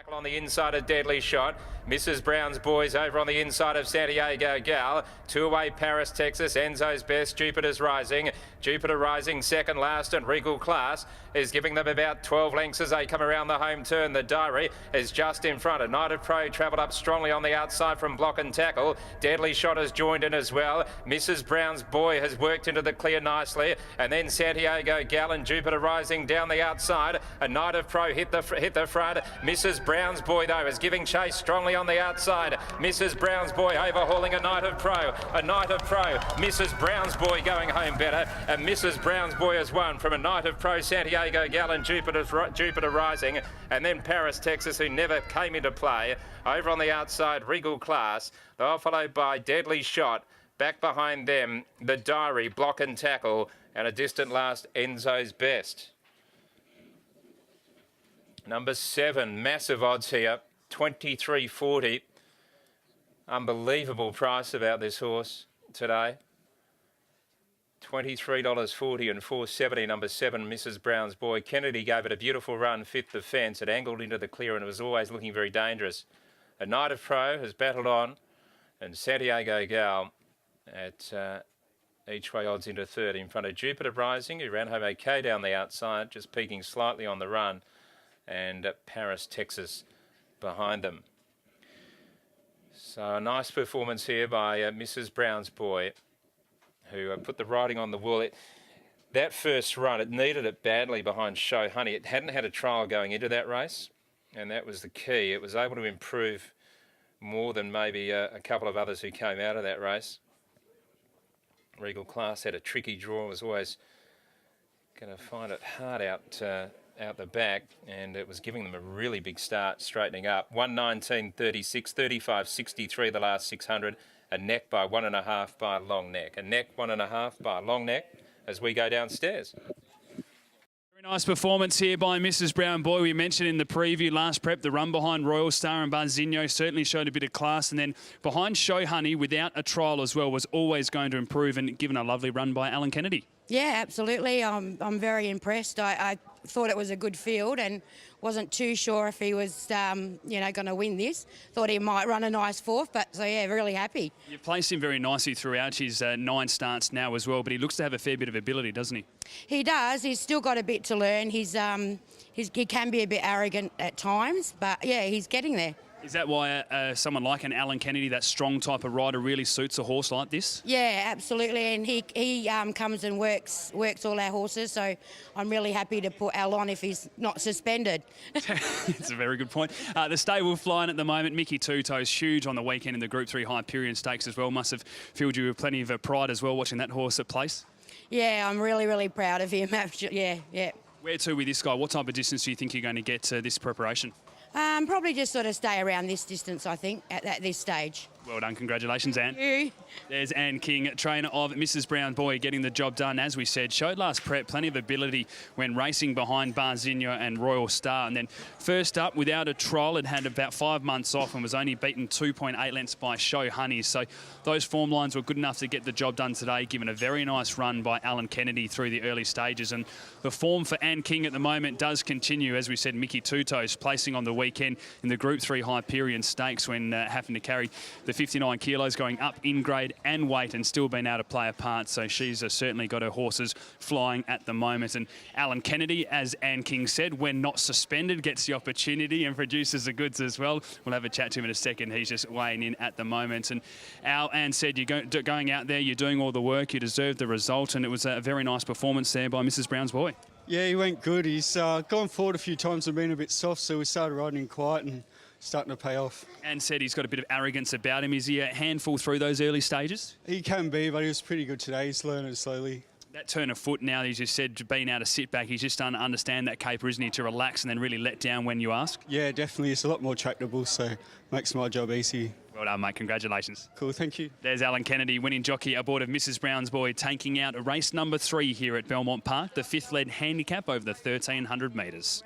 Tackle on the inside of Deadly Shot. Mrs. Brown's Boys over on the inside of Santiago Gal. Two away Paris, Texas. Enzo's Best. Jupiter's Rising. Jupiter Rising second last, and Regal Class is giving them about 12 lengths as they come around the home turn. The Diary is just in front. A Knight of Pro travelled up strongly on the outside from Block and Tackle. Deadly Shot has joined in as well. Mrs. Brown's Boy has worked into the clear nicely, and then Santiago Gal and Jupiter Rising down the outside. A Knight of Pro hit the front. Mrs. Brown's Boy though is giving chase strongly on the outside. Mrs. Brown's Boy overhauling a Knight of Pro. A Knight of Pro. Mrs. Brown's Boy going home better, and Mrs. Brown's Boy has won from a Knight of Pro, Santiago Gal and Jupiter Rising, and then Paris, Texas, who never came into play. Over on the outside, Regal Class. They are followed by Deadly Shot. Back behind them, the Diary, Block and Tackle, and a distant last, Enzo's Best. Number 7, massive odds here, 23.40. Unbelievable price about this horse today. $23.40 and $4.70. Number 7, Mrs. Brown's Boy. Kennedy gave it a beautiful run, fit the fence. It angled into the clear and it was always looking very dangerous. A Knight of Pro has battled on, and Santiago Gal at each way odds into third in front of Jupiter Rising, who ran home okay down the outside, just peaking slightly on the run, and Paris, Texas behind them. So a nice performance here by Mrs. Brown's Boy, who put the riding on the wool. That first run, it needed it badly behind Show Honey. It hadn't had a trial going into that race, and that was the key. It was able to improve more than maybe a couple of others who came out of that race. Regal Class had a tricky draw, was always going to find it hard out the back, and it was giving them a really big start, straightening up. 119.36, 35.63 the last 600. A neck by 1.5 by a long neck. A neck 1.5 by a long neck as we go downstairs. Very nice performance here by Mrs. Brown Boy. We mentioned in the preview last prep, the run behind Royal Star and Barzinho certainly showed a bit of class. And then behind Show Honey, without a trial as well, was always going to improve, and given a lovely run by Alan Kennedy. Yeah, absolutely. I'm very impressed. I thought it was a good field and wasn't too sure if he was, going to win this. Thought he might run a nice fourth, but so yeah, really happy. You placed him very nicely throughout his 9 starts now as well, but he looks to have a fair bit of ability, doesn't he? He does. He's still got a bit to learn. He can be a bit arrogant at times, but yeah, he's getting there. Is that why someone like an Alan Kennedy, that strong type of rider, really suits a horse like this? Yeah, absolutely. And he comes and works all our horses. So I'm really happy to put Al on if he's not suspended. It's a very good point. The stable flying at the moment. Mickey Two Toes, huge on the weekend in the Group 3 Hyperion Stakes as well. Must have filled you with plenty of pride as well watching that horse at place. Yeah, I'm really, really proud of him. Yeah. Where to with this guy? What type of distance do you think you're going to get this preparation? Probably just sort of stay around this distance, I think, at this stage. Well done. Congratulations, Anne. Thank you. There's Anne King, trainer of Mrs. Brown Boy, getting the job done, as we said. Showed last prep plenty of ability when racing behind Barzinho and Royal Star. And then first up, without a trial, it had about 5 months off and was only beaten 2.8 lengths by Show Honey. So those form lines were good enough to get the job done today, given a very nice run by Alan Kennedy through the early stages. And the form for Anne King at the moment does continue. As we said, Mickey Two Toes placing on the weekend in the Group 3 Hyperion Stakes when having to carry the 59 kilos, going up in grade and weight and still being able to play a part. So she's certainly got her horses flying at the moment. And Alan Kennedy, as Anne King said, when not suspended, gets the opportunity and produces the goods as well. We'll have a chat to him in a second. He's just weighing in at the moment. And Anne said, you're going out there, you're doing all the work, you deserve the result. And it was a very nice performance there by Mrs. Brown's Boy. Yeah, he went good. He's gone forward a few times and been a bit soft, so we started riding him quiet and starting to pay off. And said he's got a bit of arrogance about him. Is he a handful through those early stages? He can be, but he was pretty good today. He's learning slowly. That turn of foot now, he just said, being able to sit back, he's just starting to understand that caper, isn't he, to relax and then really let down when you ask? Yeah, definitely. It's a lot more tractable, so makes my job easy. Well done, mate. Congratulations. Cool, thank you. There's Alan Kennedy, winning jockey aboard of Mrs. Brown's Boy, taking out race number 3 here at Belmont Park, the 5th lead handicap over the 1,300 metres.